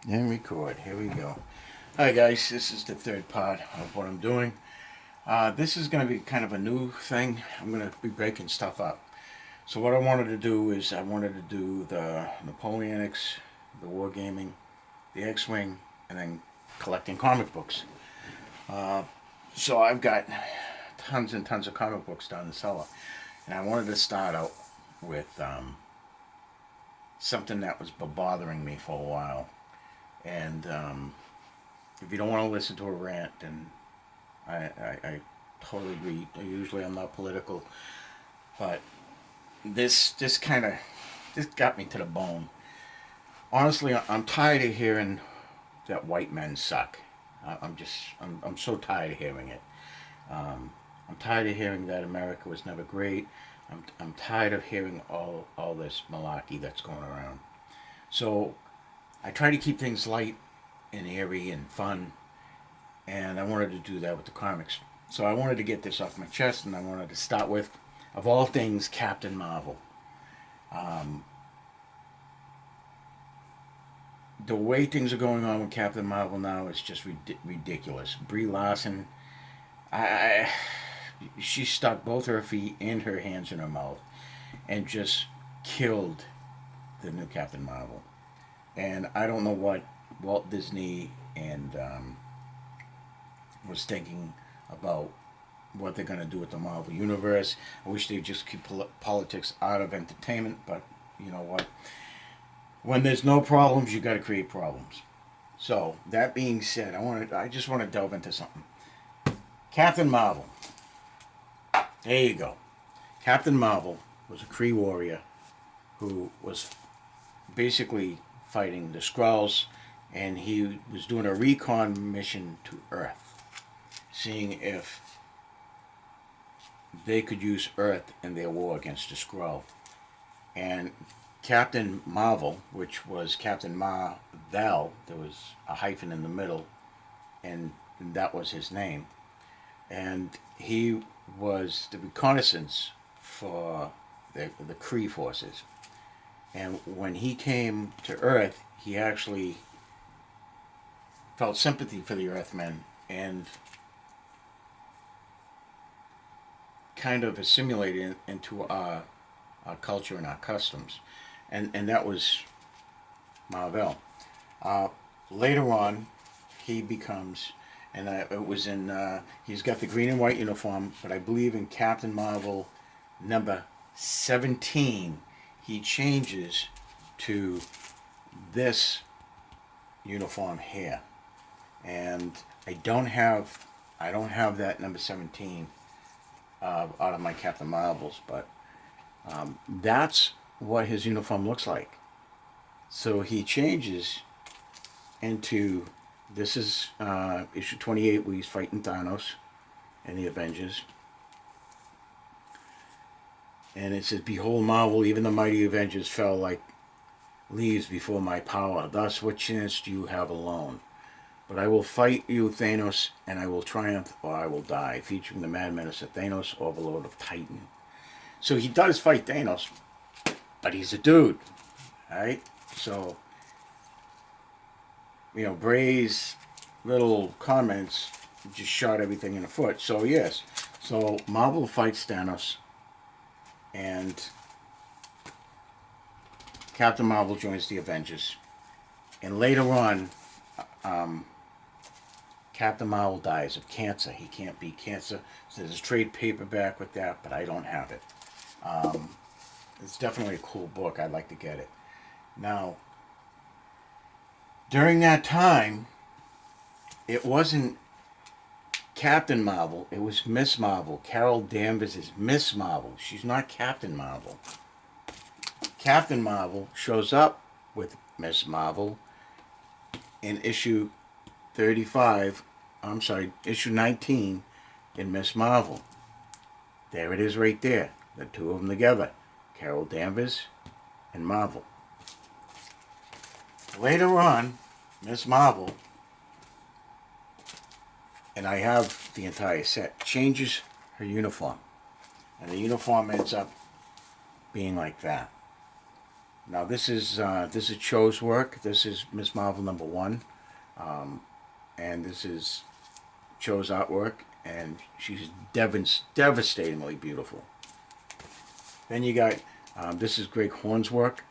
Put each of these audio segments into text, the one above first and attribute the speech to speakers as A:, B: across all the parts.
A: And record. Here we go. Hi guys, this is the third part of what I'm doing. This is going to be kind of a new thing. I'm going to be breaking stuff up. So what I wanted to do is I wanted to do the Napoleonics, the Wargaming, the X-Wing, and then collecting comic books. So I've got tons and tons of comic books down the cellar. And I wanted to start out with something that was bothering me for a while. And if you don't want to listen to a rant, then I totally agree. Usually I'm not political, but this got me to the bone. Honestly, I'm tired of hearing that white men suck. I'm so tired of hearing it. I'm tired of hearing that America was never great. I'm tired of hearing all this malarkey that's going around. So I try to keep things light and airy and fun, and I wanted to do that with the comics. So I wanted to get this off my chest, and I wanted to start with, of all things, Captain Marvel. Um, the way things are going on with Captain Marvel now is just ridiculous. Brie Larson, I, she stuck both her feet and her hands in her mouth and just killed the new Captain Marvel. And I don't know what Walt Disney and was thinking about what they're going to do with the Marvel Universe. I wish they'd just keep politics out of entertainment, but you know what? When there's no problems, you got to create problems. So that being said, I just want to delve into something. Captain Marvel. There you go. Captain Marvel was a Kree warrior who was basically fighting the Skrulls, and he was doing a recon mission to Earth, seeing if they could use Earth in their war against the Skrull. And Captain Marvel, which was Captain Marvel, there was a hyphen in the middle, and that was his name. And he was the reconnaissance for the Kree forces. And when he came to Earth, he actually felt sympathy for the Earthmen and kind of assimilated into our culture and our customs. And that was Marvel. Later on, he becomes, and it was in, he's got the green and white uniform, but I believe in Captain Marvel number 17, he changes to this uniform here. And I don't have that number 17 out of my Captain Marvels, but that's what his uniform looks like. So he changes into, this is issue 28 where he's fighting Thanos and the Avengers. And it says, "Behold, Marvel, even the mighty Avengers fell like leaves before my power. Thus, what chance do you have alone? But I will fight you, Thanos, and I will triumph or I will die." Featuring the Mad Menace of Thanos, Overlord of Titan. So he does fight Thanos, but he's a dude, right? So, Bray's little comments just shot everything in the foot. So yes, so Marvel fights Thanos, and Captain Marvel joins the Avengers. And later on, Captain Marvel dies of cancer. He can't beat cancer. So there's a trade paperback with that, but I don't have it. It's definitely a cool book. I'd like to get it. Now, during that time, it wasn't Captain Marvel. It was Miss Marvel. Carol Danvers is Miss Marvel. She's not Captain Marvel. Captain Marvel shows up with Miss Marvel in issue 35. I'm sorry, issue 19 in Miss Marvel. There it is right there. The two of them together. Carol Danvers and Marvel. Later on, Miss Marvel, and I have the entire set, changes her uniform. And the uniform ends up being like that. Now this is Cho's work. This is Miss Marvel #1, and this is Cho's artwork, and she's devastatingly beautiful. Then you got this is Greg Horn's work,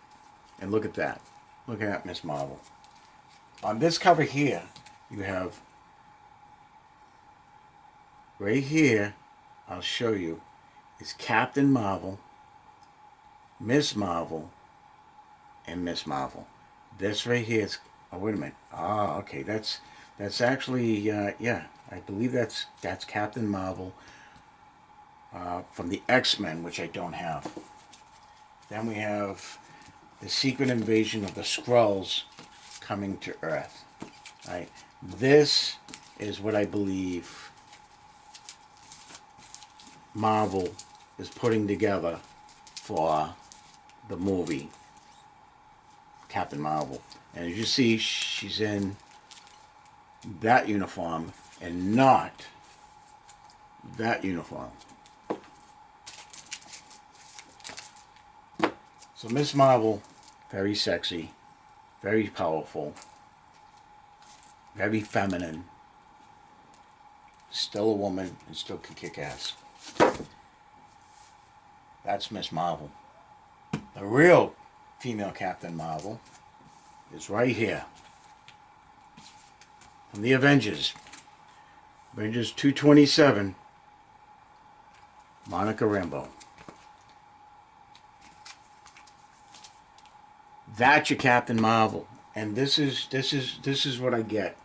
A: and look at that. Look at that Miss Marvel. On this cover here, you have right here. I'll show you. Is Captain Marvel, Miss Marvel, and Miss Marvel. This right here is, oh wait a minute. Ah, okay, that's actually yeah, I believe that's Captain Marvel from the X-Men, which I don't have. Then we have the secret invasion of the Skrulls coming to Earth. Right. This is what I believe Marvel is putting together for the movie Captain Marvel. And as you see, she's in that uniform and not that uniform. So Miss Marvel, very sexy, very powerful, very feminine, still a woman and still can kick ass. That's Miss Marvel. The real female Captain Marvel is right here. From the Avengers. Avengers 227. Monica Rambeau. That's your Captain Marvel. And this is what I get.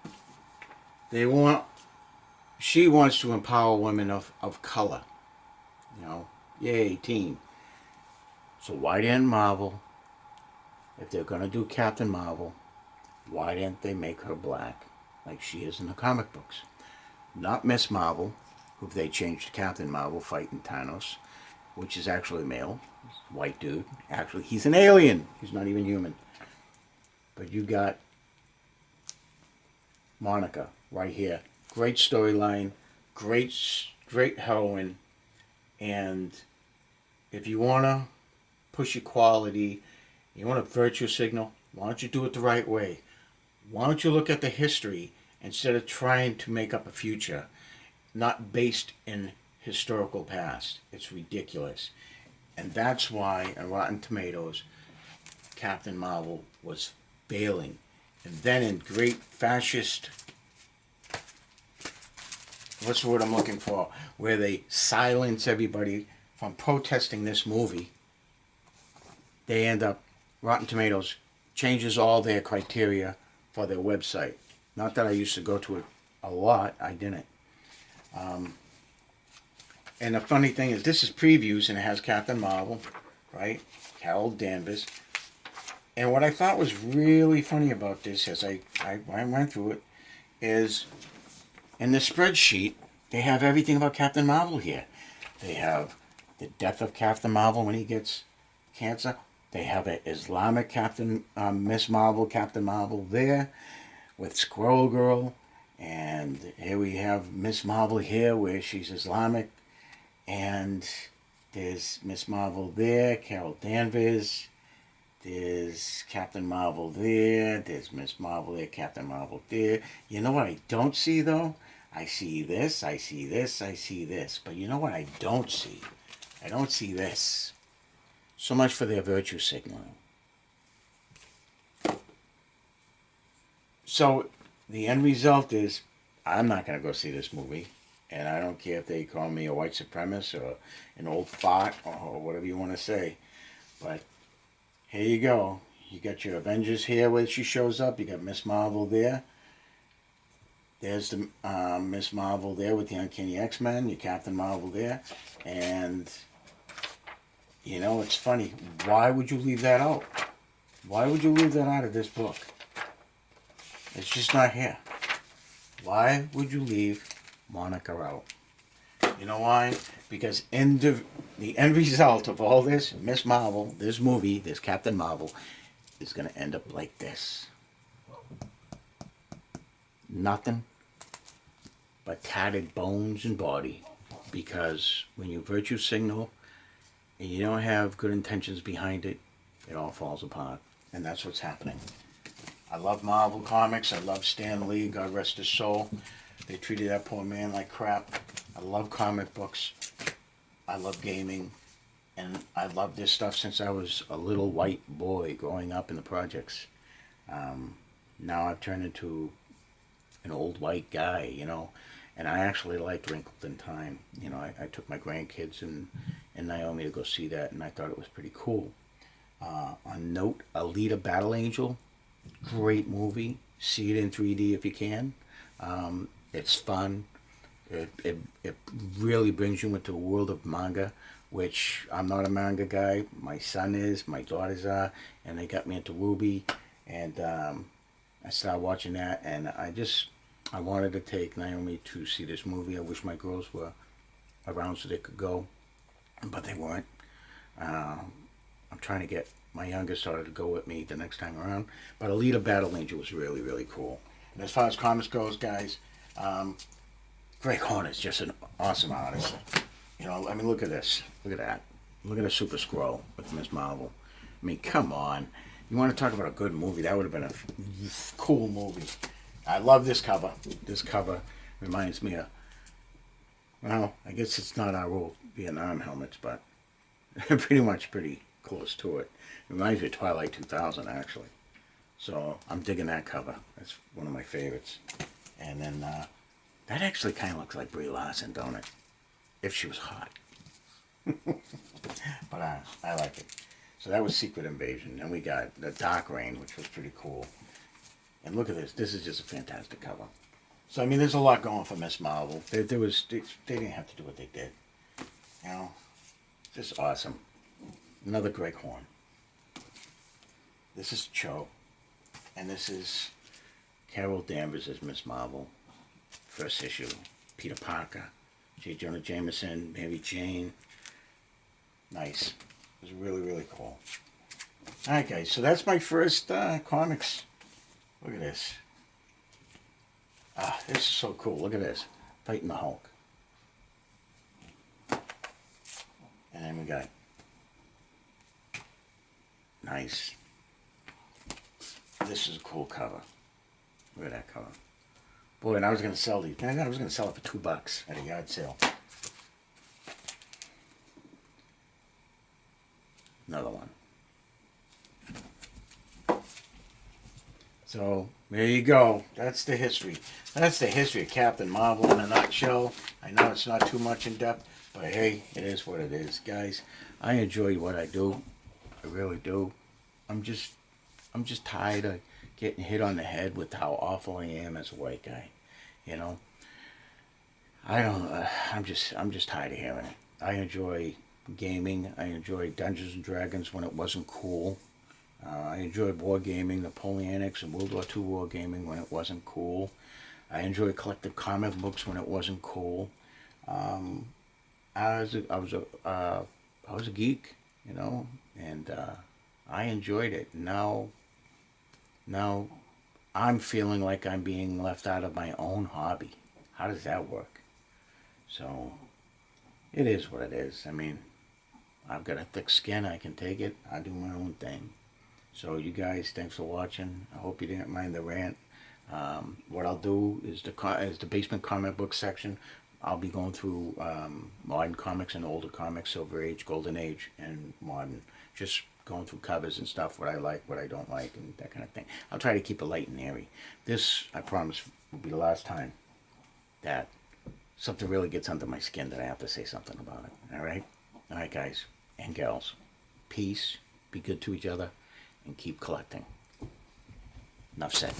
A: She wants to empower women of color. You know, yay, team. So why didn't Marvel, if they're going to do Captain Marvel, why didn't they make her black like she is in the comic books? Not Miss Marvel, who they changed to Captain Marvel fighting Thanos, which is actually male. White dude. Actually, he's an alien. He's not even human. But you got Monica right here. Great storyline. Great heroine. And if you want to push your quality, you want a virtue signal, why don't you do it the right way? Why don't you look at the history instead of trying to make up a future not based in historical past? It's ridiculous. And that's why on Rotten Tomatoes, Captain Marvel was failing. And then in great fascist, what's the word I'm looking for, where they silence everybody from protesting this movie, they end up, Rotten Tomatoes changes all their criteria for their website. Not that I used to go to it a lot, I didn't. And the funny thing is, this is previews, and it has Captain Marvel, right? Carol Danvers. And what I thought was really funny about this, as I went through it, is in the spreadsheet, they have everything about Captain Marvel here. They have the death of Captain Marvel when he gets cancer. They have an Islamic Captain, Miss Marvel, Captain Marvel there with Squirrel Girl. And here we have Miss Marvel here where she's Islamic. And there's Miss Marvel there, Carol Danvers. There's Captain Marvel there. There's Miss Marvel there, Captain Marvel there. You know what I don't see, though? I see this, I see this, I see this. But you know what I don't see? I don't see this. So much for their virtue signaling. So the end result is, I'm not going to go see this movie. And I don't care if they call me a white supremacist or an old fart or whatever you want to say. But here you go. You got your Avengers here where she shows up. You got Miss Marvel there. There's the Miss Marvel there with the Uncanny X-Men. Your Captain Marvel there. And, you know, it's funny. Why would you leave that out? Why would you leave that out of this book? It's just not here. Why would you leave Monica out? You know why? Because the end result of all this, Miss Marvel, this movie, this Captain Marvel, is going to end up like this. Nothing but tattered bones and body. Because when you virtue signal and you don't have good intentions behind it, it all falls apart. And that's what's happening. I love Marvel Comics. I love Stan Lee, God rest his soul. They treated that poor man like crap. I love comic books. I love gaming. And I love this stuff since I was a little white boy growing up in the projects. Now I've turned into an old white guy, you know, and I actually liked Wrinkled in Time. You know, I took my grandkids and Naomi to go see that, and I thought it was pretty cool. On note, Alita Battle Angel, great movie. See it in 3D if you can. It's fun. It really brings you into a world of manga, which I'm not a manga guy. My son is, my daughters are, and they got me into Ruby, and I started watching that, and I wanted to take Naomi to see this movie. I wish my girls were around so they could go, but they weren't. I'm trying to get my youngest daughter to go with me the next time around. But Alita Battle Angel was really, really cool. And as far as comics goes, guys, Greg Horner's just an awesome artist. You know, I mean, look at this. Look at that. Look at a Super Scroll with Miss Marvel. I mean, come on. You want to talk about a good movie? That would have been a cool movie. I love this cover. This cover reminds me of, well, I guess it's not our old Vietnam helmets, but pretty close to it. It reminds me of Twilight 2000, actually. So I'm digging that cover. That's one of my favorites. And then that actually kind of looks like Brie Larson, don't it? If she was hot. But I like it. So that was Secret Invasion. And we got the Dark Reign, which was pretty cool. And look at this. This is just a fantastic cover. So, I mean, there's a lot going for Miss Marvel. They didn't have to do what they did. You know? Just awesome. Another Greg Horn. This is Cho. And this is Carol Danvers as Miss Marvel. First issue. Peter Parker. J. Jonah Jameson. Mary Jane. Nice. It was really, really cool. Alright, guys. So that's my first comics. Look at this. This is so cool. Look at this. Fighting the Hulk. And then we got... Nice. This is a cool cover. Look at that cover. Boy, and I was going to sell these. Man, I was going to sell it for $2 at a yard sale. Another one. So, there you go. That's the history. That's the history of Captain Marvel in a nutshell. I know it's not too much in depth, but hey, it is what it is. Guys, I enjoy what I do. I really do. I'm just tired of getting hit on the head with how awful I am as a white guy. You know? I'm just tired of hearing it. I enjoy gaming. I enjoy Dungeons and Dragons when it wasn't cool. I enjoyed wargaming, Napoleonics and World War II wargaming when it wasn't cool. I enjoyed collecting comic books when it wasn't cool. I was a geek, you know, and I enjoyed it. Now I'm feeling like I'm being left out of my own hobby. How does that work? So it is what it is. I mean, I've got a thick skin. I can take it. I do my own thing. So you guys, thanks for watching. I hope you didn't mind the rant. What I'll do is the basement comic book section. I'll be going through modern comics and older comics, Silver Age, Golden Age, and modern. Just going through covers and stuff, what I like, what I don't like, and that kind of thing. I'll try to keep it light and airy. This, I promise, will be the last time that something really gets under my skin that I have to say something about it. All right? All right, guys and gals. Peace. Be good to each other. And keep collecting. Enough said.